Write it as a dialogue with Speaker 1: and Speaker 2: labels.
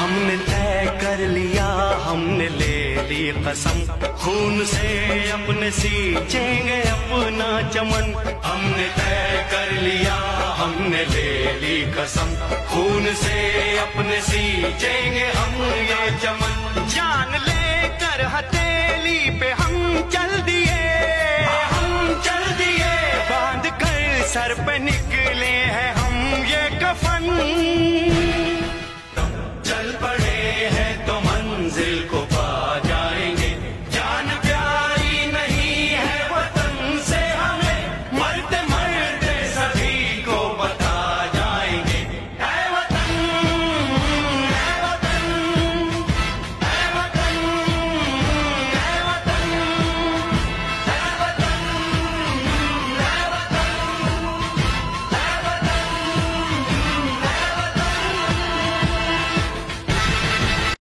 Speaker 1: हमने तय कर लिया, हमने ले ली कसम, खून से अपने सींचेंगे अपना चमन। हमने तय कर लिया, हमने ले ली कसम, खून से अपने सींचेंगे हम ये चमन। जान लेकर हथेली पे हम चल दिए, बांध कर सर पे